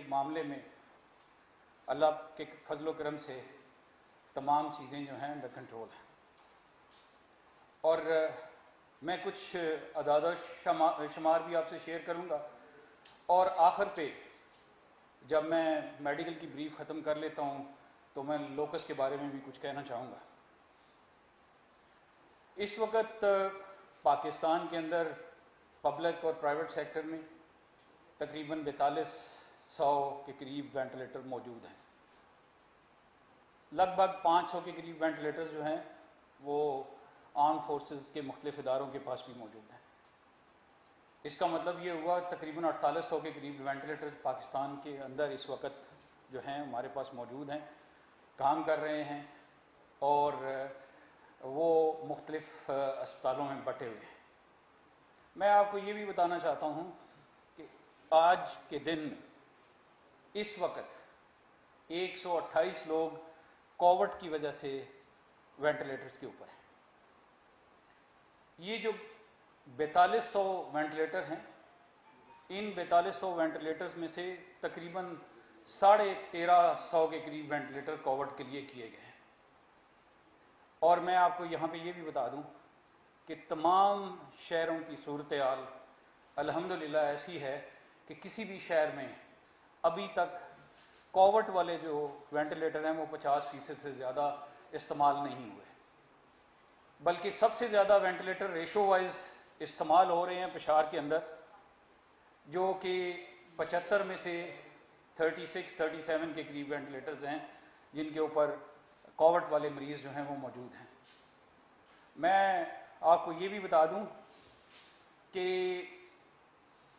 معاملے میں اللہ کے فضل و کرم سے تمام چیزیں جو ہیں انڈر کنٹرول ہیں، اور میں کچھ اعداد و شمار بھی آپ سے شیئر کروں گا، اور آخر پہ جب میں میڈیکل کی بریف ختم کر لیتا ہوں تو میں لوکس کے بارے میں بھی کچھ کہنا چاہوں گا۔ اس وقت پاکستان کے اندر پبلک اور پرائیویٹ سیکٹر میں تقریباً 4200 کے قریب وینٹیلیٹر موجود ہیں۔ لگ بھگ 500 کے قریب وینٹیلیٹر جو ہیں وہ آرم فورسز کے مختلف اداروں کے پاس بھی موجود ہیں۔ اس کا مطلب یہ ہوا تقریباً 4800 کے قریب وینٹیلیٹر پاکستان کے اندر اس وقت جو ہیں ہمارے پاس موجود ہیں، کام کر رہے ہیں، اور وہ مختلف اسپتالوں میں بٹے ہوئے ہیں۔ میں آپ کو یہ بھی بتانا چاہتا ہوں کہ آج کے دن اس وقت 128 لوگ کووڈ کی وجہ سے وینٹیلیٹرز کے اوپر ہیں۔ یہ جو 4200 وینٹیلیٹر ہیں، ان 4200 وینٹیلیٹرز میں سے تقریباً 1350 کے قریب وینٹیلیٹر کووڈ کے لیے کیے گئے ہیں۔ اور میں آپ کو یہاں پہ یہ بھی بتا دوں کہ تمام شہروں کی صورتحال الحمدللہ ایسی ہے کہ کسی بھی شہر میں ابھی تک کووڈ والے جو وینٹیلیٹر ہیں وہ 50% سے زیادہ استعمال نہیں ہوئے، بلکہ سب سے زیادہ وینٹیلیٹر ریشو وائز استعمال ہو رہے ہیں پشاور کے اندر، جو کہ 75 میں سے 36-37 کے قریب وینٹیلیٹرز ہیں جن کے اوپر کووڈ والے مریض جو ہیں وہ موجود ہیں۔ میں آپ کو یہ بھی بتا دوں کہ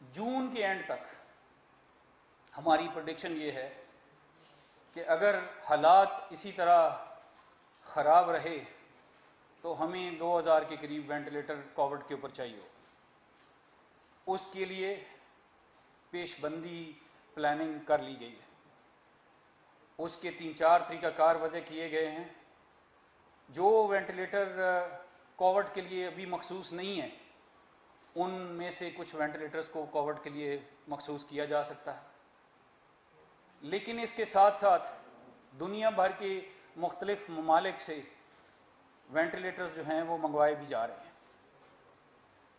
جون کے اینڈ تک ہماری پریڈکشن یہ ہے کہ اگر حالات اسی طرح خراب رہے تو ہمیں 2000 کے قریب وینٹیلیٹر کووڈ کے اوپر چاہیے ہو۔ اس کے لیے پیش بندی پلاننگ کر لی گئی ہے، اس کے 3-4 طریقہ کار وضع کیے گئے ہیں۔ جو وینٹیلیٹر کووڈ کے لیے ابھی مخصوص نہیں ہیں ان میں سے کچھ وینٹیلیٹرز کو کووڈ کے لیے مخصوص کیا جا سکتا ہے، لیکن اس کے ساتھ ساتھ دنیا بھر کے مختلف ممالک سے وینٹیلیٹرز جو ہیں وہ منگوائے بھی جا رہے ہیں۔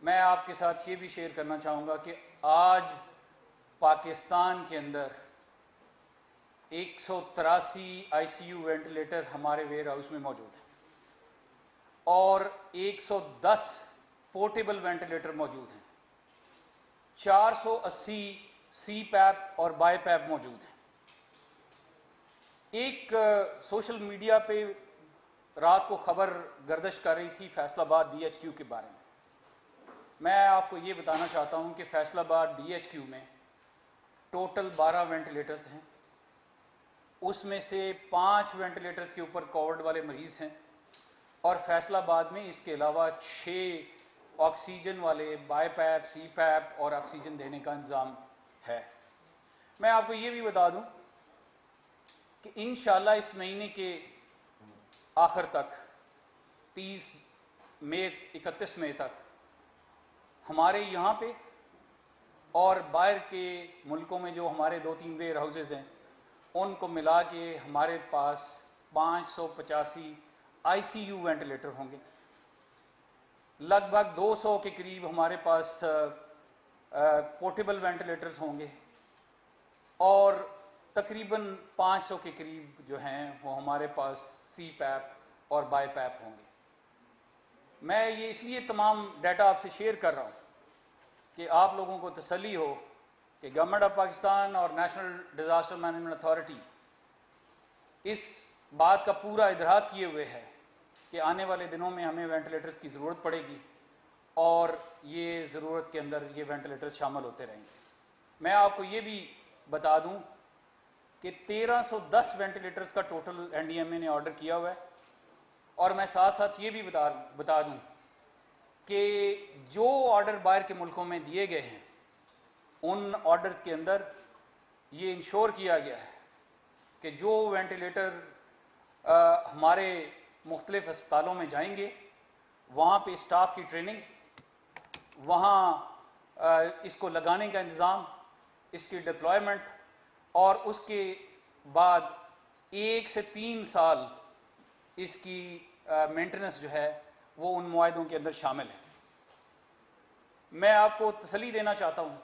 میں آپ کے ساتھ یہ بھی شیئر کرنا چاہوں گا کہ آج پاکستان کے اندر 183 آئی سی یو وینٹیلیٹر ہمارے ویئر ہاؤس میں موجود ہیں، اور 110 پورٹیبل وینٹیلیٹر موجود ہیں، 480 سی پیپ اور بائی پیپ موجود ہیں۔ ایک سوشل میڈیا پہ رات کو خبر گردش کر رہی تھی فیصل آباد ڈی ایچ کیو کے بارے میں۔ میں آپ کو یہ بتانا چاہتا ہوں کہ فیصل آباد ڈی ایچ کیو میں ٹوٹل 12 وینٹیلیٹرز ہیں، اس میں سے 5 وینٹیلیٹرز کے اوپر کووڈ والے مریض ہیں، اور فیصل آباد میں اس کے علاوہ 6 آکسیجن والے بائی پیپ، سی پیپ اور آکسیجن دینے کا انتظام ہے۔ میں آپ کو یہ بھی بتا دوں کہ انشاءاللہ اس مہینے کے آخر تک 31 مئی تک ہمارے یہاں پہ اور باہر کے ملکوں میں جو ہمارے 2-3 ویئر ہاؤسز ہیں ان کو ملا کے ہمارے پاس 585 آئی سی یو وینٹیلیٹر ہوں گے۔ لگ بھگ 200 کے قریب ہمارے پاس پورٹیبل وینٹیلیٹرز ہوں گے، اور تقریباً 500 کے قریب جو ہیں وہ ہمارے پاس سی پیپ اور بائی پیپ ہوں گے۔ میں یہ اس لیے تمام ڈیٹا آپ سے شیئر کر رہا ہوں کہ آپ لوگوں کو تسلی ہو کہ گورنمنٹ آف پاکستان اور نیشنل ڈیزاسٹر مینجمنٹ اتھارٹی اس بات کا پورا ادراک کیے ہوئے ہے کہ آنے والے دنوں میں ہمیں وینٹیلیٹرز کی ضرورت پڑے گی، اور یہ ضرورت کے اندر یہ وینٹیلیٹرز شامل ہوتے رہیں گے۔ میں آپ کو یہ بھی بتا دوں کہ 1310 وینٹیلیٹرز کا ٹوٹل این ڈی ایم اے نے آرڈر کیا ہوا ہے، اور میں ساتھ ساتھ یہ بھی بتا دوں کہ جو آرڈر باہر کے ملکوں میں دیے گئے ہیں ان آرڈرز کے اندر یہ انشور کیا گیا ہے کہ جو وینٹیلیٹر ہمارے مختلف اسپتالوں میں جائیں گے وہاں پہ اسٹاف کی ٹریننگ، وہاں اس کو لگانے کا انتظام، اس کی ڈپلائمنٹ اور اس کے بعد 1 سے 3 سال اس کی مینٹیننس جو ہے وہ ان معاہدوں کے اندر شامل ہے۔ میں آپ کو تسلی دینا چاہتا ہوں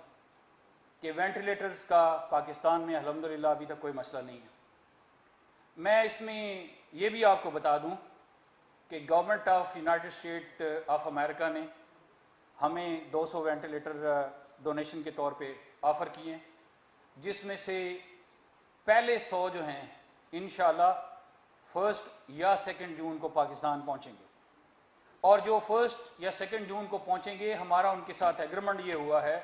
کہ وینٹیلیٹرز کا پاکستان میں الحمدللہ ابھی تک کوئی مسئلہ نہیں ہے۔ میں اس میں یہ بھی آپ کو بتا دوں کہ government of United state of America نے ہمیں 200 وینٹیلیٹر ڈونیشن کے طور پہ آفر کیے ہیں، جس میں سے پہلے 100 جو ہیں انشاءاللہ 1 یا 2 جون کو پاکستان پہنچیں گے، اور جو 1 یا 2 جون کو پہنچیں گے ہمارا ان کے ساتھ ایگریمنٹ یہ ہوا ہے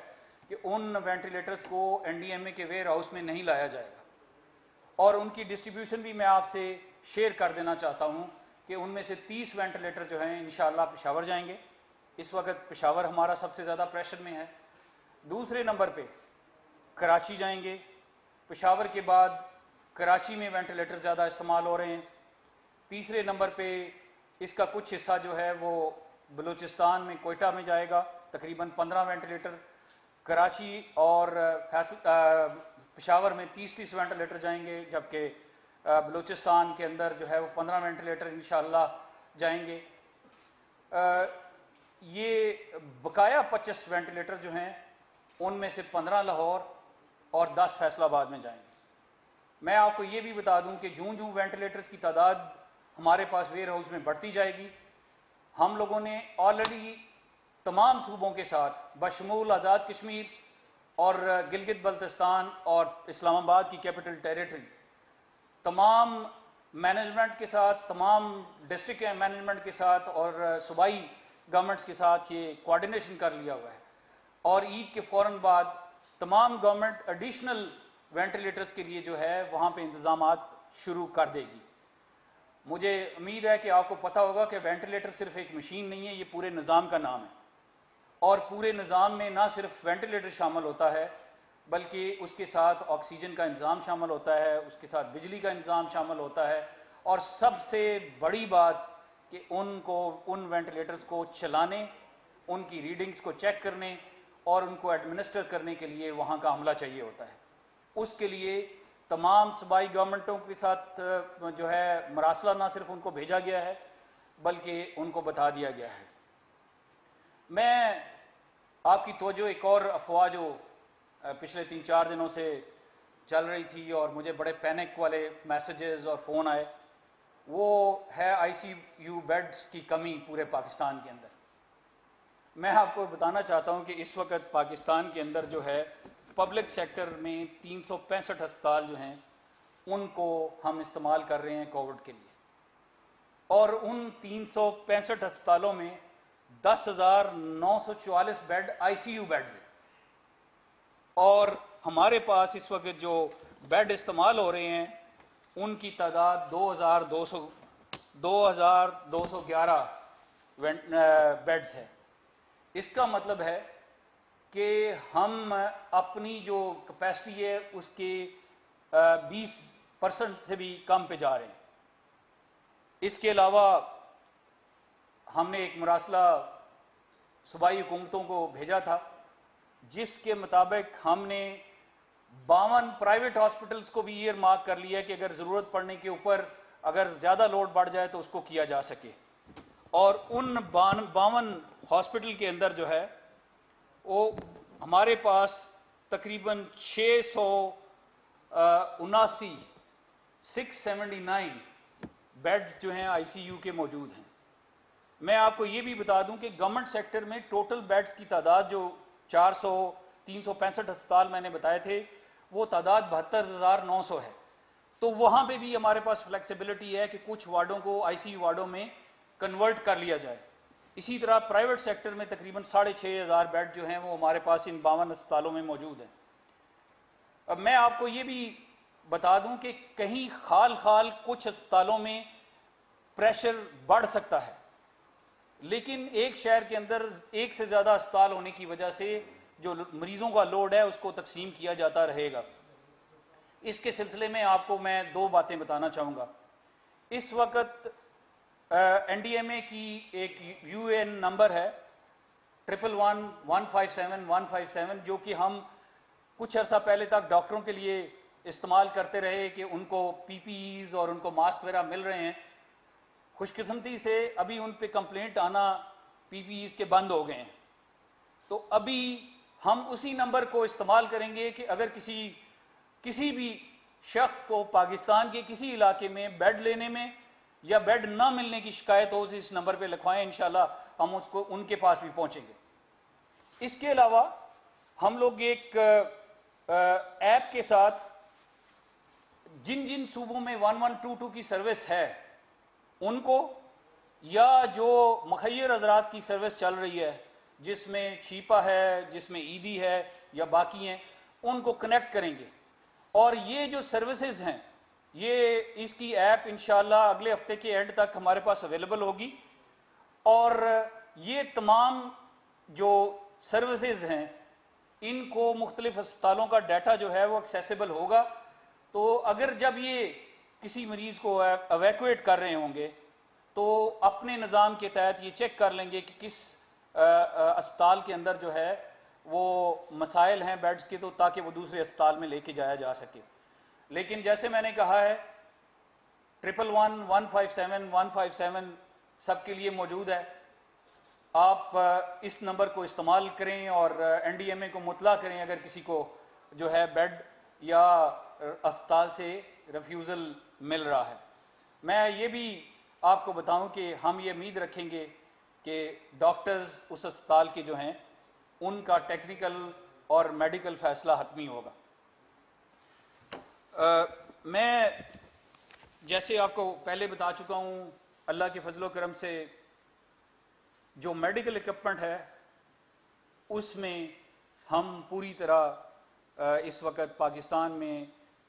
کہ ان وینٹیلیٹرز کو این ڈی ایم اے کے ویئر ہاؤس میں نہیں لایا جائے گا، اور ان کی ڈسٹریبیوشن بھی میں آپ سے شیئر کر دینا چاہتا ہوں کہ ان میں سے 30 وینٹیلیٹر جو ہیں انشاءاللہ پشاور جائیں گے۔ اس وقت پشاور ہمارا سب سے زیادہ پریشر میں ہے۔ دوسرے نمبر پہ کراچی جائیں گے، پشاور کے بعد کراچی میں وینٹیلیٹر زیادہ استعمال ہو رہے ہیں۔ تیسرے نمبر پہ اس کا کچھ حصہ جو ہے وہ بلوچستان میں کوئٹہ میں جائے گا، تقریباً 15 وینٹیلیٹر۔ کراچی اور پشاور میں 30 وینٹیلیٹر جائیں گے، جبکہ بلوچستان کے اندر جو ہے وہ 15 وینٹیلیٹر انشاءاللہ جائیں گے۔ یہ بقایا 25 وینٹیلیٹر جو ہیں ان میں سے 15 لاہور اور 10 فیصل آباد میں جائیں گے۔ میں آپ کو یہ بھی بتا دوں کہ جوں جوں وینٹیلیٹرز کی تعداد ہمارے پاس ویئر ہاؤس میں بڑھتی جائے گی، ہم لوگوں نے آلریڈی تمام صوبوں کے ساتھ بشمول آزاد کشمیر اور گلگت بلتستان اور اسلام آباد کی کیپٹل ٹیریٹری تمام مینجمنٹ کے ساتھ، تمام ڈسٹرکٹ مینجمنٹ کے ساتھ اور صوبائی گورنمنٹس کے ساتھ یہ کوارڈینیشن کر لیا ہوا ہے، اور عید کے فوراً بعد تمام گورنمنٹ ایڈیشنل وینٹیلیٹرز کے لیے جو ہے وہاں پہ انتظامات شروع کر دے گی۔ مجھے امید ہے کہ آپ کو پتہ ہوگا کہ وینٹیلیٹر صرف ایک مشین نہیں ہے، یہ پورے نظام کا نام ہے، اور پورے نظام میں نہ صرف وینٹیلیٹر شامل ہوتا ہے بلکہ اس کے ساتھ آکسیجن کا انتظام شامل ہوتا ہے، اس کے ساتھ بجلی کا انتظام شامل ہوتا ہے، اور سب سے بڑی بات کہ ان وینٹیلیٹرز کو چلانے، ان کی ریڈنگز کو چیک کرنے اور ان کو ایڈمنسٹر کرنے کے لیے وہاں کا عملہ چاہیے ہوتا ہے۔ اس کے لیے تمام صوبائی گورنمنٹوں کے ساتھ جو ہے مراسلہ نہ صرف ان کو بھیجا گیا ہے بلکہ ان کو بتا دیا گیا ہے۔ میں آپ کی توجہ ایک اور افواہ جو پچھلے 3-4 دنوں سے چل رہی تھی اور مجھے بڑے پینک والے میسیجز اور فون آئے، وہ ہے آئی سی یو بیڈز کی کمی پورے پاکستان کے اندر۔ میں آپ کو بتانا چاہتا ہوں کہ اس وقت پاکستان کے اندر جو ہے پبلک سیکٹر میں 365 ہسپتال جو ہیں ان کو ہم استعمال کر رہے ہیں کووڈ کے لیے، اور ان 365 ہسپتالوں میں 10,944 bed I C U beds ہیں، اور ہمارے پاس اس وقت جو بیڈ استعمال ہو رہے ہیں ان کی تعداد 2,211 بیڈز ہے۔ اس کا مطلب ہے کہ ہم اپنی جو کیپیسٹی ہے اس کے 20% سے بھی کم پہ جا رہے ہیں۔ اس کے علاوہ ہم نے ایک مراسلہ صوبائی حکومتوں کو بھیجا تھا جس کے مطابق ہم نے 52 پرائیویٹ ہاسپٹلز کو بھی ایئر مارک کر لیا ہے کہ اگر ضرورت پڑنے کے اوپر اگر زیادہ لوڈ بڑھ جائے تو اس کو کیا جا سکے، اور ان 52 ہاسپٹل کے اندر جو ہے وہ ہمارے پاس تقریباً 679 بیڈز جو ہیں آئی سی یو کے موجود ہیں۔ میں آپ کو یہ بھی بتا دوں کہ گورنمنٹ سیکٹر میں ٹوٹل بیڈز کی تعداد جو 365 ہسپتال میں نے بتائے تھے وہ تعداد 72,900 ہے، تو وہاں پہ بھی ہمارے پاس فلیکسیبلٹی ہے کہ کچھ وارڈوں کو آئی سی یو وارڈوں میں کنورٹ کر لیا جائے۔ اسی طرح پرائیویٹ سیکٹر میں تقریباً 6,500 بیڈ جو ہیں وہ ہمارے پاس ان 52 ہسپتالوں میں موجود ہیں۔ اب میں آپ کو یہ بھی بتا دوں کہ کہیں خال کچھ ہسپتالوں میں پریشر بڑھ سکتا ہے، لیکن ایک شہر کے اندر ایک سے زیادہ ہسپتال ہونے کی وجہ سے جو مریضوں کا لوڈ ہے اس کو تقسیم کیا جاتا رہے گا۔ اس کے سلسلے میں آپ کو میں 2 باتیں بتانا چاہوں گا۔ اس وقت این ڈی ایم اے کی ایک یو اے این نمبر ہے 111-157-157 جو کہ ہم کچھ عرصہ پہلے تک ڈاکٹروں کے لیے استعمال کرتے رہے کہ ان کو پی پی ایز اور ان کو ماسک وغیرہ مل رہے ہیں. خوش قسمتی سے ابھی ان پہ کمپلینٹ آنا پی پی ایز کے بند ہو گئے ہیں. تو ابھی ہم اسی نمبر کو استعمال کریں گے کہ اگر کسی بھی شخص کو پاکستان کے کسی علاقے میں بیڈ لینے میں یا بیڈ نہ ملنے کی شکایت ہو اس نمبر پہ لکھوائیں، انشاءاللہ ہم اس کو ان کے پاس بھی پہنچیں گے. اس کے علاوہ ہم لوگ ایک ایپ کے ساتھ جن صوبوں میں 1122 کی سروس ہے ان کو، یا جو مخیر حضرات کی سروس چل رہی ہے جس میں شیپا ہے، جس میں ایدی ہے یا باقی ہیں، ان کو کنیکٹ کریں گے. اور یہ جو سروسز ہیں اس کی ایپ انشاءاللہ اگلے ہفتے کے اینڈ تک ہمارے پاس اویلیبل ہوگی. اور یہ تمام جو سروسز ہیں ان کو مختلف اسپتالوں کا ڈیٹا جو ہے وہ ایکسیسیبل ہوگا. تو اگر جب یہ کسی مریض کو ایویکویٹ کر رہے ہوں گے تو اپنے نظام کے تحت یہ چیک کر لیں گے کہ کس اسپتال کے اندر جو ہے وہ مسائل ہیں بیڈز کے، تو تاکہ وہ دوسرے اسپتال میں لے کے جایا جا سکے. لیکن جیسے میں نے کہا ہے 111 157 157 سب کے لیے موجود ہے. آپ اس نمبر کو استعمال کریں اور این ڈی ایم اے کو مطلع کریں اگر کسی کو جو ہے بیڈ یا اسپتال سے ریفیوزل مل رہا ہے. میں یہ بھی آپ کو بتاؤں کہ ہم یہ امید رکھیں گے کہ ڈاکٹرز اس اسپتال کے جو ہیں ان کا ٹیکنیکل اور میڈیکل فیصلہ حتمی ہوگا. میں جیسے آپ کو پہلے بتا چکا ہوں، اللہ کے فضل و کرم سے جو میڈیکل اکوپمنٹ ہے اس میں ہم پوری طرح اس وقت پاکستان میں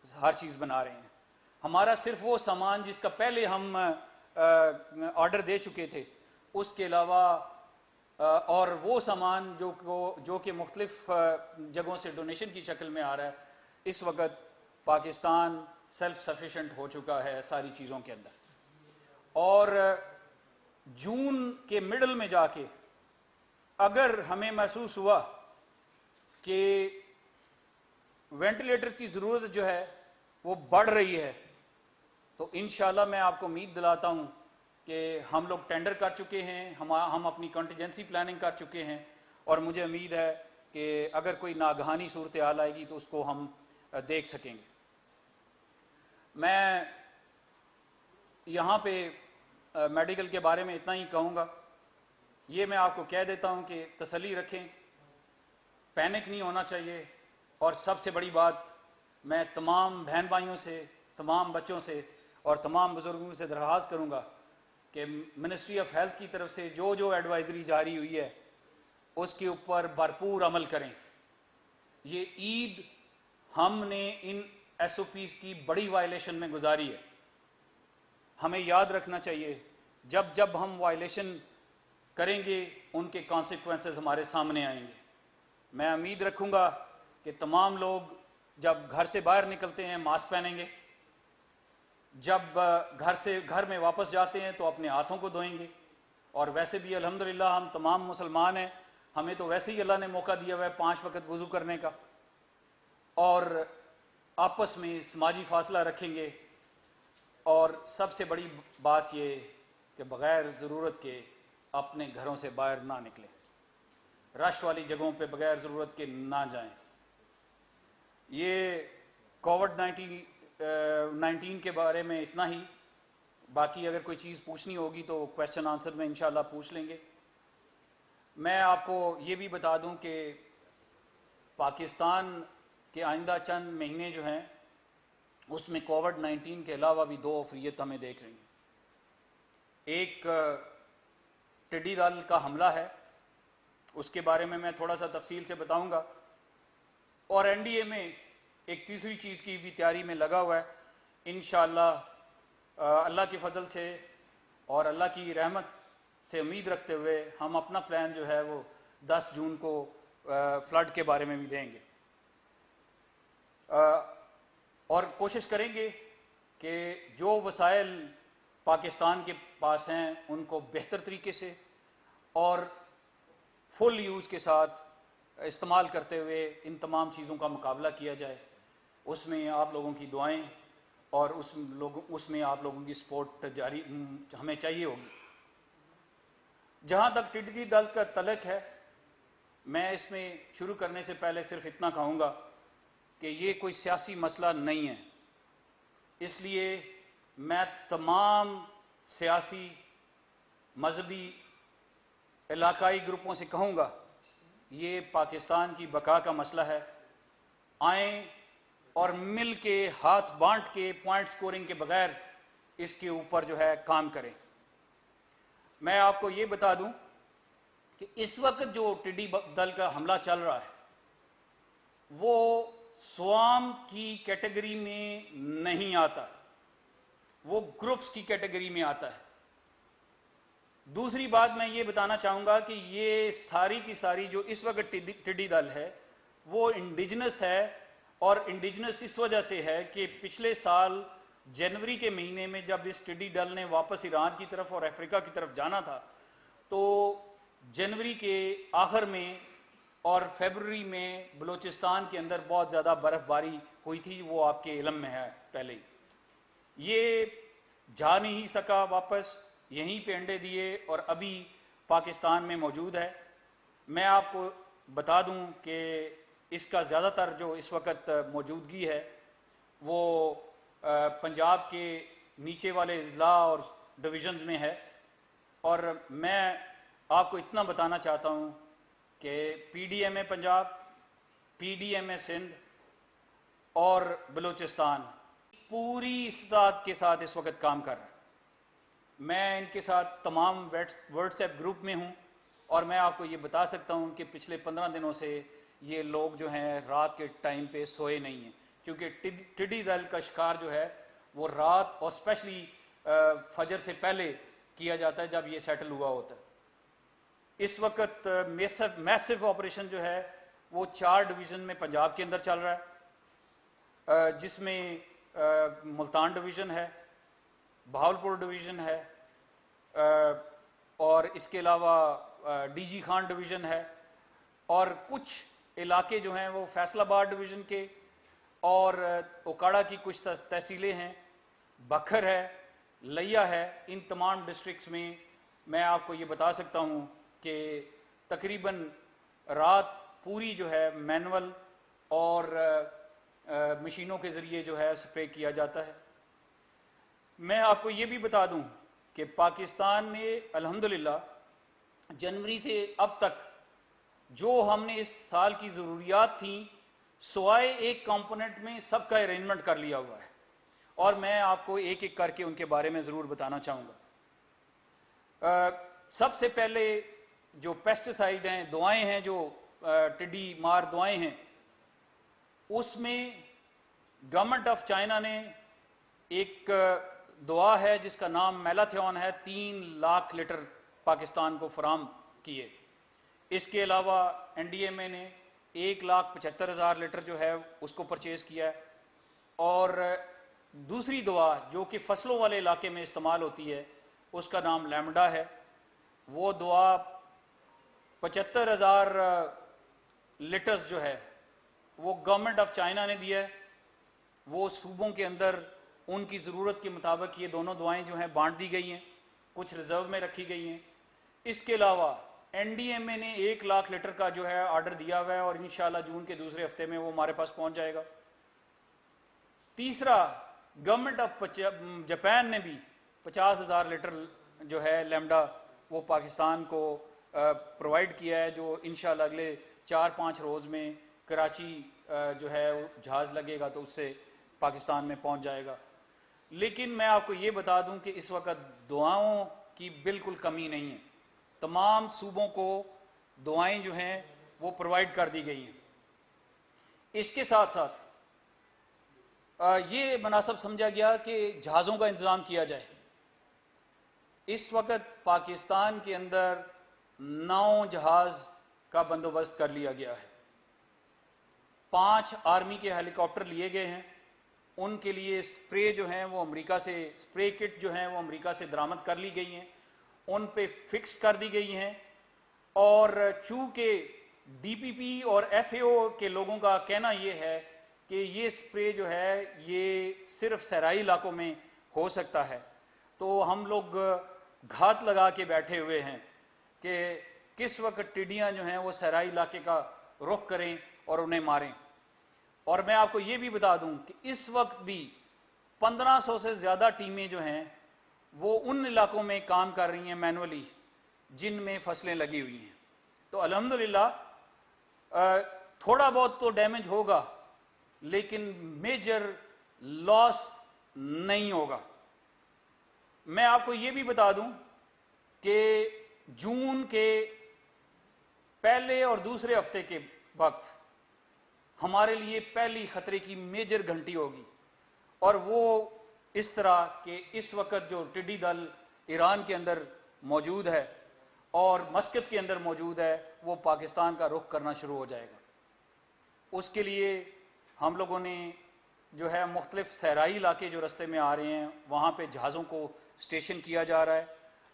ہر چیز بنا رہے ہیں. ہمارا صرف وہ سامان جس کا پہلے ہم آرڈر دے چکے تھے، اس کے علاوہ اور وہ سامان جو کہ مختلف جگہوں سے ڈونیشن کی شکل میں آ رہا ہے، اس وقت پاکستان سیلف سفیشینٹ ہو چکا ہے ساری چیزوں کے اندر. اور جون کے مڈل میں جا کے اگر ہمیں محسوس ہوا کہ وینٹیلیٹرز کی ضرورت جو ہے وہ بڑھ رہی ہے تو انشاءاللہ میں آپ کو امید دلاتا ہوں کہ ہم لوگ ٹینڈر کر چکے ہیں، ہم اپنی کنٹیجنسی پلاننگ کر چکے ہیں، اور مجھے امید ہے کہ اگر کوئی ناگہانی صورتحال آئے گی تو اس کو ہم دیکھ سکیں گے. میں یہاں پہ میڈیکل کے بارے میں اتنا ہی کہوں گا. یہ میں آپ کو کہہ دیتا ہوں کہ تسلی رکھیں، پینک نہیں ہونا چاہیے. اور سب سے بڑی بات، میں تمام بہن بھائیوں سے، تمام بچوں سے اور تمام بزرگوں سے درخواست کروں گا کہ منسٹری آف ہیلتھ کی طرف سے جو ایڈوائزری جاری ہوئی ہے اس کے اوپر بھرپور عمل کریں. یہ عید ہم نے ان ایس او پیز کی بڑی وائلیشن میں گزاری ہے. ہمیں یاد رکھنا چاہیے جب ہم وائلیشن کریں گے ان کے کانسیکوینسز ہمارے سامنے آئیں گے. میں امید رکھوں گا کہ تمام لوگ جب گھر سے باہر نکلتے ہیں ماسک پہنیں گے، جب گھر میں واپس جاتے ہیں تو اپنے ہاتھوں کو دھوئیں گے. اور ویسے بھی الحمدللہ ہم تمام مسلمان ہیں، ہمیں تو ویسے ہی اللہ نے موقع دیا ہوا ہے 5 وقت وضو کرنے کا. اور آپس میں سماجی فاصلہ رکھیں گے. اور سب سے بڑی بات یہ کہ بغیر ضرورت کے اپنے گھروں سے باہر نہ نکلیں، رش والی جگہوں پہ بغیر ضرورت کے نہ جائیں. یہ کووڈ 19 کے بارے میں اتنا ہی. باقی اگر کوئی چیز پوچھنی ہوگی تو کویسچن آنسر میں انشاءاللہ پوچھ لیں گے. میں آپ کو یہ بھی بتا دوں کہ پاکستان کے آئندہ چند مہینے جو ہیں اس میں کووڈ 19 کے علاوہ بھی 2 آفریت ہمیں دیکھ رہی ہیں. ایک ٹڈی دل کا حملہ ہے، اس کے بارے میں تھوڑا سا تفصیل سے بتاؤں گا. اور این ڈی اے میں ایک تیسری چیز کی بھی تیاری میں لگا ہوا ہے. انشاءاللہ اللہ کے فضل سے اور اللہ کی رحمت سے امید رکھتے ہوئے ہم اپنا پلان جو ہے وہ 10 جون کو فلڈ کے بارے میں بھی دیں گے. اور کوشش کریں گے کہ جو وسائل پاکستان کے پاس ہیں ان کو بہتر طریقے سے اور فل یوز کے ساتھ استعمال کرتے ہوئے ان تمام چیزوں کا مقابلہ کیا جائے. اس میں آپ لوگوں کی دعائیں اور اس میں آپ لوگوں کی سپورٹ جاری ہمیں چاہیے ہوگی۔ جہاں تک ٹڈی دل کا تعلق ہے، میں اس میں شروع کرنے سے پہلے صرف اتنا کہوں گا کہ یہ کوئی سیاسی مسئلہ نہیں ہے، اس لیے میں تمام سیاسی، مذہبی، علاقائی گروپوں سے کہوں گا یہ پاکستان کی بقا کا مسئلہ ہے، آئیں اور مل کے ہاتھ بانٹ کے پوائنٹ سکورنگ کے بغیر اس کے اوپر جو ہے کام کریں۔ میں آپ کو یہ بتا دوں کہ اس وقت جو ٹڈی دل کا حملہ چل رہا ہے وہ سوام کی کیٹیگری میں نہیں آتا، وہ گروپس کی کیٹیگری میں آتا ہے۔ دوسری بات میں یہ بتانا چاہوں گا کہ یہ ساری کی ساری جو اس وقت ٹڈی دل ہے وہ انڈیجنس ہے، اور انڈیجنس اس وجہ سے ہے کہ پچھلے سال جنوری کے مہینے میں جب اس ٹڈی دل نے واپس ایران کی طرف اور افریقہ کی طرف جانا تھا تو جنوری کے آخر میں اور فیبروری میں بلوچستان کے اندر بہت زیادہ برف باری ہوئی تھی، وہ آپ کے علم میں ہے پہلے ہی۔ یہ جا نہیں سکا واپس، یہیں پہ انڈے دیے اور ابھی پاکستان میں موجود ہے۔ میں آپ کو بتا دوں کہ اس کا زیادہ تر جو اس وقت موجودگی ہے وہ پنجاب کے نیچے والے اضلاع اور ڈویژنز میں ہے، اور میں آپ کو اتنا بتانا چاہتا ہوں کہ پی ڈی ایم اے پنجاب، پی ڈی ایم اے سندھ اور بلوچستان پوری استطاعت کے ساتھ اس وقت کام کر رہا ہے۔ میں ان کے ساتھ تمام واٹس ایپ گروپ میں ہوں، اور میں آپ کو یہ بتا سکتا ہوں کہ پچھلے 15 دنوں سے یہ لوگ جو ہیں رات کے ٹائم پہ سوئے نہیں ہیں، کیونکہ ٹڈی دل کا شکار جو ہے وہ رات اور اسپیشلی فجر سے پہلے کیا جاتا ہے جب یہ سیٹل ہوا ہوتا ہے۔ اس وقت میسو آپریشن جو ہے وہ 4 ڈویژن میں پنجاب کے اندر چل رہا ہے، جس میں ملتان ڈویژن ہے، بہاولپور ڈویژن ہے، اور اس کے علاوہ ڈی جی خان ڈویژن ہے، اور کچھ علاقے جو ہیں وہ فیصل آباد ڈویژن کے اور اوکاڑا کی کچھ تحصیلیں ہیں، بکھر ہے، لیا ہے۔ ان تمام ڈسٹرکٹس میں آپ کو یہ بتا سکتا ہوں کہ تقریباً رات پوری جو ہے مینول اور مشینوں کے ذریعے جو ہے سپرے کیا جاتا ہے۔ میں آپ کو یہ بھی بتا دوں کہ پاکستان میں الحمدللہ جنوری سے اب تک جو ہم نے اس سال کی ضروریات تھیں سوائے ایک کمپوننٹ میں سب کا ارینجمنٹ کر لیا ہوا ہے، اور میں آپ کو ایک ایک کر کے ان کے بارے میں ضرور بتانا چاہوں گا۔ سب سے پہلے جو پیسٹیسائیڈ ہیں، دوائیں ہیں، جو ٹڈی مار دوائیں ہیں، اس میں گورنمنٹ آف چائنا نے ایک دوا ہے جس کا نام میلاتھیون ہے، 3 لاکھ لیٹر پاکستان کو فراہم کیے۔ اس کے علاوہ این ڈی ایم اے نے 1,75,000 لیٹر جو ہے اس کو پرچیز کیا ہے، اور دوسری دوا جو کہ فصلوں والے علاقے میں استعمال ہوتی ہے اس کا نام لیمڈا ہے، وہ دوا 75,000 لیٹرز جو ہے وہ گورنمنٹ آف چائنا نے دیا ہے۔ وہ صوبوں کے اندر ان کی ضرورت کے مطابق یہ دونوں دوائیں جو ہیں بانٹ دی گئی ہیں، کچھ ریزرو میں رکھی گئی ہیں۔ اس کے علاوہ این ڈی ایم اے نے 1 لاکھ لیٹر کا جو ہے آرڈر دیا ہوا ہے، اور انشاءاللہ جون کے دوسرے ہفتے میں وہ ہمارے پاس پہنچ جائے گا۔ تیسرا، گورنمنٹ آف جاپان نے بھی 50,000 لیٹر جو ہے لیمڈا وہ پاکستان کو پرووائڈ کیا ہے، جو انشاءاللہ اگلے 4-5 روز میں کراچی جو ہے جہاز لگے گا تو اس سے پاکستان میں پہنچ جائے گا۔ لیکن میں آپ کو یہ بتا دوں کہ اس وقت دعاؤں کی بالکل کمی نہیں ہے، تمام صوبوں کو دعائیں جو ہیں وہ پرووائڈ کر دی گئی ہیں۔ اس کے ساتھ ساتھ یہ مناسب سمجھا گیا کہ جہازوں کا انتظام کیا جائے۔ اس وقت پاکستان کے اندر 9 جہاز کا بندوبست کر لیا گیا ہے، 5 آرمی کے ہیلی کاپٹر لیے گئے ہیں، ان کے لیے سپرے جو ہیں وہ امریکہ سے، سپرے کٹ جو ہیں وہ امریکہ سے درآمد کر لی گئی ہیں، ان پہ فکس کر دی گئی ہیں، اور چونکہ ڈی پی پی اور ایف اے او کے لوگوں کا کہنا یہ ہے کہ یہ سپرے جو ہے یہ صرف صحرائی علاقوں میں ہو سکتا ہے، تو ہم لوگ گھات لگا کے بیٹھے ہوئے ہیں کہ کس وقت ٹڈیاں جو ہیں وہ صحرائی علاقے کا رخ کریں اور انہیں ماریں۔ اور میں آپ کو یہ بھی بتا دوں کہ اس وقت بھی 1500 سے زیادہ ٹیمیں جو ہیں وہ ان علاقوں میں کام کر رہی ہیں مینولی جن میں فصلیں لگی ہوئی ہیں۔ تو الحمدللہ تھوڑا بہت تو ڈیمیج ہوگا لیکن میجر لاس نہیں ہوگا۔ میں آپ کو یہ بھی بتا دوں کہ جون کے پہلے اور دوسرے ہفتے کے وقت ہمارے لیے پہلی خطرے کی میجر گھنٹی ہوگی، اور وہ اس طرح کہ اس وقت جو ٹڈی دل ایران کے اندر موجود ہے اور مسقط کے اندر موجود ہے وہ پاکستان کا رخ کرنا شروع ہو جائے گا۔ اس کے لیے ہم لوگوں نے جو ہے مختلف صحرائی علاقے جو رستے میں آ رہے ہیں وہاں پہ جہازوں کو اسٹیشن کیا جا رہا ہے۔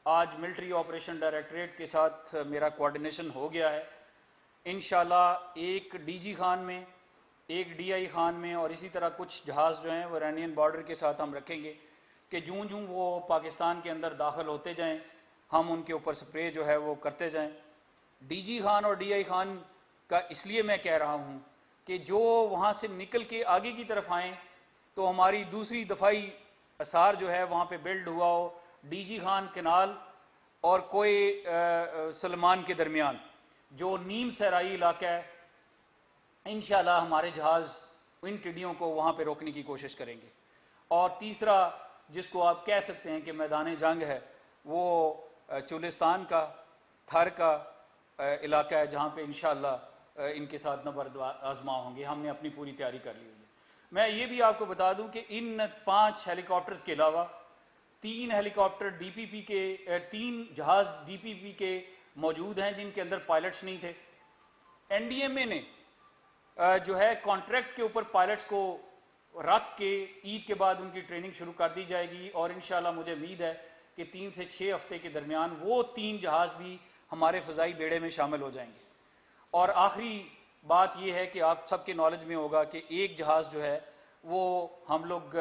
آج ملٹری آپریشن ڈائریکٹریٹ کے ساتھ میرا کوارڈینیشن ہو گیا ہے۔ انشاءاللہ ایک ڈی جی خان میں، ایک ڈی آئی خان میں، اور اسی طرح کچھ جہاز جو ہیں وہ ایرانین بارڈر کے ساتھ ہم رکھیں گے کہ جوں جوں وہ پاکستان کے اندر داخل ہوتے جائیں ہم ان کے اوپر سپرے جو ہے وہ کرتے جائیں۔ ڈی جی خان اور ڈی آئی خان کا اس لیے میں کہہ رہا ہوں کہ جو وہاں سے نکل کے آگے کی طرف آئیں تو ہماری دوسری دفاعی اثار جو ہے وہاں پہ بلڈ ہوا ہو ڈی جی خان کنال اور کوئی سلمان کے درمیان جو نیم صحرائی علاقہ ہے، انشاءاللہ ہمارے جہاز ان ٹڈیوں کو وہاں پہ روکنے کی کوشش کریں گے۔ اور تیسرا جس کو آپ کہہ سکتے ہیں کہ میدان جنگ ہے وہ چولستان کا، تھر کا علاقہ ہے جہاں پہ انشاءاللہ ان کے ساتھ نبرد آزما ہوں گے۔ ہم نے اپنی پوری تیاری کر لی ہوئی ہے۔ میں یہ بھی آپ کو بتا دوں کہ ان 5 ہیلی کاپٹرز کے علاوہ 3 ہیلی کاپٹر ڈی پی پی کے 3 جہاز ڈی پی پی کے موجود ہیں جن کے اندر پائلٹس نہیں تھے۔ این ڈی ایم اے نے جو ہے کانٹریکٹ کے اوپر پائلٹس کو رکھ کے عید کے بعد ان کی ٹریننگ شروع کر دی جائے گی، اور انشاءاللہ مجھے امید ہے کہ 3 سے 6 ہفتے کے درمیان وہ 3 جہاز بھی ہمارے فضائی بیڑے میں شامل ہو جائیں گے۔ اور آخری بات یہ ہے کہ آپ سب کے نالج میں ہوگا کہ ایک جہاز جو ہے وہ ہم لوگ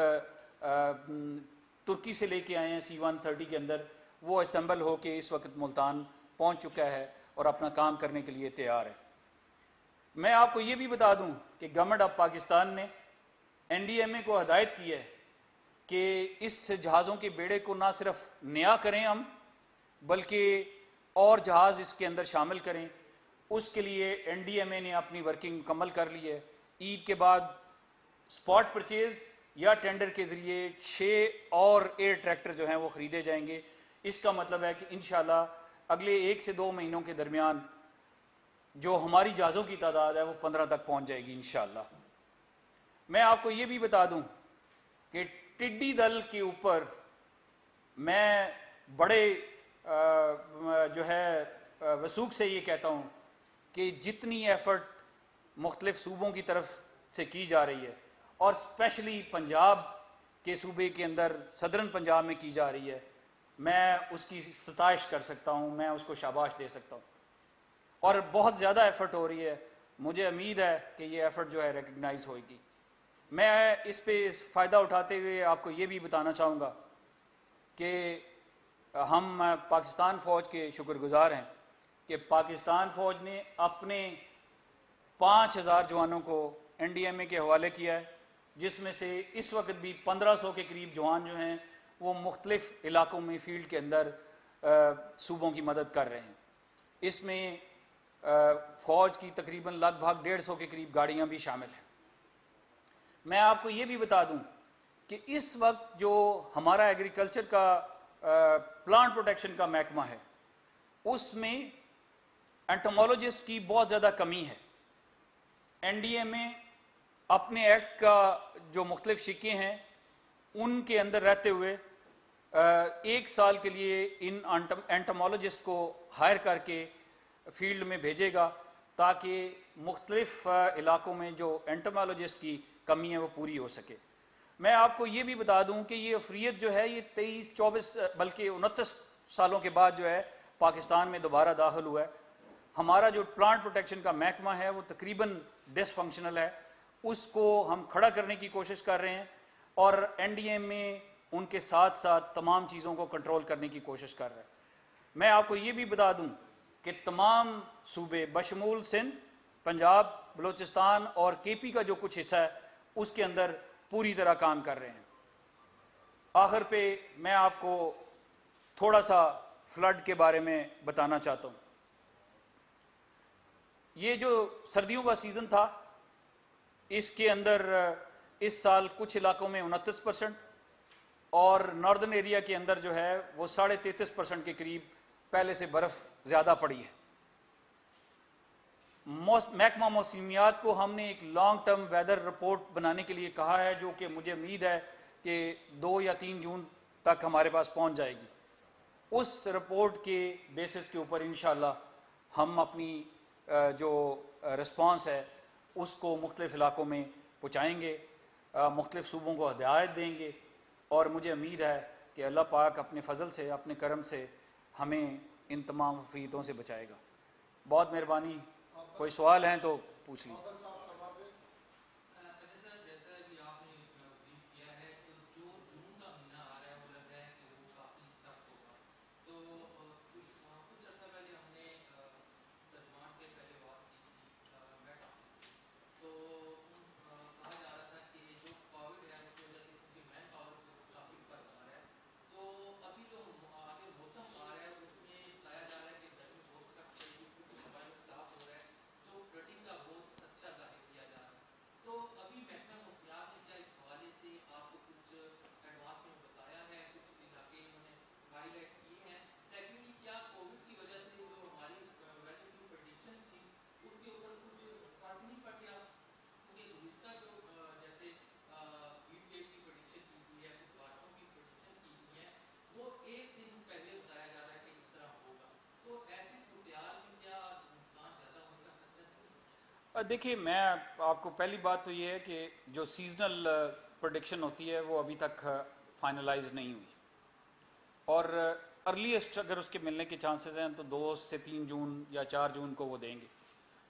ترکی سے لے کے آئے ہیں C-130 کے اندر، وہ اسمبل ہو کے اس وقت ملتان پہنچ چکا ہے اور اپنا کام کرنے کے لیے تیار ہے۔ میں آپ کو یہ بھی بتا دوں کہ گورنمنٹ آف پاکستان نے این ڈی ایم اے کو ہدایت کی ہے کہ اس جہازوں کے بیڑے کو نہ صرف نیا کریں ہم بلکہ اور جہاز اس کے اندر شامل کریں۔ اس کے لیے این ڈی ایم اے نے اپنی ورکنگ مکمل کر لی ہے۔ عید کے بعد سپاٹ پرچیز یا ٹینڈر کے ذریعے 6 اور ایئر ٹریکٹر جو ہیں وہ خریدے جائیں گے۔ اس کا مطلب ہے کہ انشاءاللہ اگلے 1 سے 2 مہینوں کے درمیان جو ہماری جہازوں کی تعداد ہے وہ 15 تک پہنچ جائے گی انشاءاللہ۔ میں آپ کو یہ بھی بتا دوں کہ ٹڈی دل کے اوپر میں بڑے جو ہے وثوق سے یہ کہتا ہوں کہ جتنی ایفرٹ مختلف صوبوں کی طرف سے کی جا رہی ہے اور اسپیشلی پنجاب کے صوبے کے اندر صدرن پنجاب میں کی جا رہی ہے، میں اس کی ستائش کر سکتا ہوں، میں اس کو شاباش دے سکتا ہوں، اور بہت زیادہ ایفرٹ ہو رہی ہے۔ مجھے امید ہے کہ یہ ایفرٹ جو ہے ریکگنائز ہوئے گی۔ میں اس پہ فائدہ اٹھاتے ہوئے آپ کو یہ بھی بتانا چاہوں گا کہ ہم پاکستان فوج کے شکر گزار ہیں کہ پاکستان فوج نے اپنے 5000 جوانوں کو این ڈی ایم اے کے حوالے کیا ہے، جس میں سے اس وقت بھی 1500 کے قریب جوان جو ہیں وہ مختلف علاقوں میں فیلڈ کے اندر صوبوں کی مدد کر رہے ہیں۔ اس میں فوج کی تقریباً لگ بھگ 150 کے قریب گاڑیاں بھی شامل ہیں۔ میں آپ کو یہ بھی بتا دوں کہ اس وقت جو ہمارا ایگریکلچر کا پلانٹ پروٹیکشن کا محکمہ ہے اس میں انٹومولوجسٹ کی بہت زیادہ کمی ہے۔ این ڈی ایم اے اپنے ایکٹ کا جو مختلف شقیں ہیں ان کے اندر رہتے ہوئے 1 سال کے لیے ان انٹومولوجسٹ کو ہائر کر کے فیلڈ میں بھیجے گا تاکہ مختلف علاقوں میں جو انٹومولوجسٹ کی کمی ہے وہ پوری ہو سکے۔ میں آپ کو یہ بھی بتا دوں کہ یہ افریت جو ہے یہ 23-24 بلکہ 29 سالوں کے بعد جو ہے پاکستان میں دوبارہ داخل ہوا ہے۔ ہمارا جو پلانٹ پروٹیکشن کا محکمہ ہے وہ تقریباً ڈس فنکشنل ہے اس کو ہم کھڑا کرنے کی کوشش کر رہے ہیں اور این ڈی اے میں ان کے ساتھ ساتھ تمام چیزوں کو کنٹرول کرنے کی کوشش کر رہے ہیں۔ میں آپ کو یہ بھی بتا دوں کہ تمام صوبے بشمول سندھ، پنجاب، بلوچستان اور کے پی کا جو کچھ حصہ ہے اس کے اندر پوری طرح کام کر رہے ہیں۔ آخر پہ میں آپ کو تھوڑا سا فلڈ کے بارے میں بتانا چاہتا ہوں۔ یہ جو سردیوں کا سیزن تھا اس کے اندر اس سال کچھ علاقوں میں 29% اور ناردرن ایریا کے اندر جو ہے وہ 33.5% کے قریب پہلے سے برف زیادہ پڑی ہے۔ محکمہ موسمیات کو ہم نے ایک لانگ ٹرم ویدر رپورٹ بنانے کے لیے کہا ہے، جو کہ مجھے امید ہے کہ 2 یا 3 جون تک ہمارے پاس پہنچ جائے گی۔ اس رپورٹ کے بیسس کے اوپر انشاءاللہ ہم اپنی جو رسپانس ہے اس کو مختلف علاقوں میں پہنچائیں گے، مختلف صوبوں کو ہدایت دیں گے، اور مجھے امید ہے کہ اللہ پاک اپنے فضل سے، اپنے کرم سے ہمیں ان تمام آفریتوں سے بچائے گا۔ بہت مہربانی، کوئی سوال ہیں تو پوچھ لیجیے۔ دیکھیے، میں آپ کو پہلی بات تو یہ ہے کہ جو سیزنل پروڈکشن ہوتی ہے وہ ابھی تک فائنلائز نہیں ہوئی، اور ارلیسٹ اگر اس کے ملنے کے چانسز ہیں تو 2 سے 3 جون یا 4 جون کو وہ دیں گے،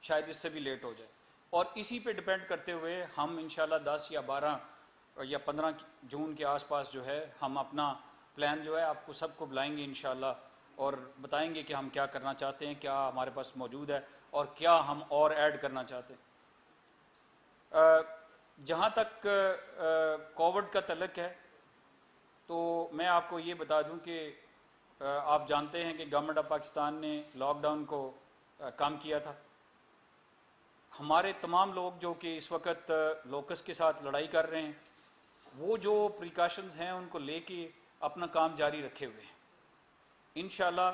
شاید اس سے بھی لیٹ ہو جائے، اور اسی پہ ڈپینڈ کرتے ہوئے ہم انشاءاللہ 10 یا 12 یا 15 جون کے آس پاس جو ہے ہم اپنا پلان جو ہے آپ کو سب کو بلائیں گے انشاءاللہ، اور بتائیں گے کہ ہم کیا کرنا چاہتے ہیں، کیا ہمارے پاس موجود ہے اور کیا ہم اور ایڈ کرنا چاہتے ہیں۔ جہاں تک کووڈ کا تعلق ہے تو میں آپ کو یہ بتا دوں کہ آپ جانتے ہیں کہ گورنمنٹ آف پاکستان نے لاک ڈاؤن کو کام کیا تھا۔ ہمارے تمام لوگ جو کہ اس وقت لوکس کے ساتھ لڑائی کر رہے ہیں وہ جو پریکاشنز ہیں ان کو لے کے اپنا کام جاری رکھے ہوئے ہیں۔ انشاءاللہ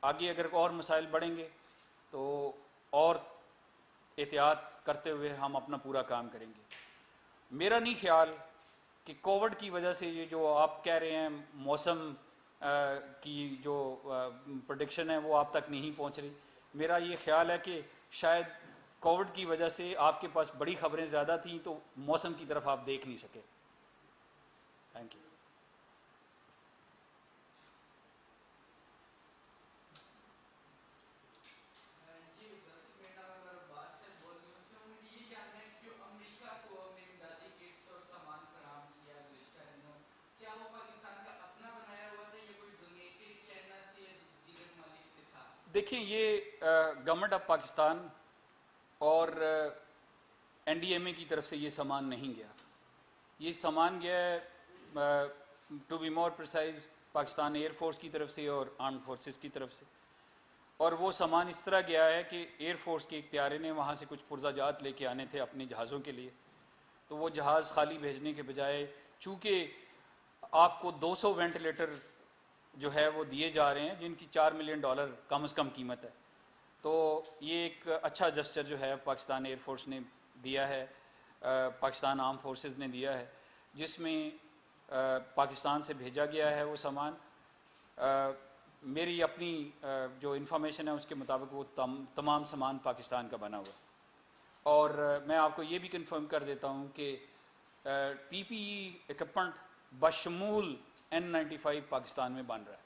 آگے اگر اور مسائل بڑھیں گے تو اور احتیاط کرتے ہوئے ہم اپنا پورا کام کریں گے۔ میرا نہیں خیال کہ کووڈ کی وجہ سے یہ جو آپ کہہ رہے ہیں موسم کی جو پریڈکشن ہے وہ آپ تک نہیں پہنچ رہی، میرا یہ خیال ہے کہ شاید کووڈ کی وجہ سے آپ کے پاس بڑی خبریں زیادہ تھیں تو موسم کی طرف آپ دیکھ نہیں سکے۔ Thank you. دیکھیں، یہ گورنمنٹ آف پاکستان اور این ڈی ایم اے کی طرف سے یہ سامان نہیں گیا، یہ سامان گیا ہے to be more precise Pakistan air force کی طرف سے اور آرمڈ فورسز کی طرف سے، اور وہ سامان اس طرح گیا ہے کہ ایئر فورس کے ایک طیارے نے وہاں سے کچھ پرزہ جات لے کے آنے تھے اپنے جہازوں کے لیے، تو وہ جہاز خالی بھیجنے کے بجائے چونکہ آپ کو 200 وینٹیلیٹر جو ہے وہ دیے جا رہے ہیں جن کی $4 ملین کم از کم قیمت ہے، تو یہ ایک اچھا جسچر جو ہے پاکستان ایئر فورس نے دیا ہے، پاکستان آرم فورسز نے دیا ہے، جس میں پاکستان سے بھیجا گیا ہے وہ سامان۔ میری اپنی جو انفارمیشن ہے اس کے مطابق وہ تمام سامان پاکستان کا بنا ہوا ہے، اور میں آپ کو یہ بھی کنفرم کر دیتا ہوں کہ پی پی ای اکوپمنٹ بشمول N95 پاکستان میں بن رہا ہے۔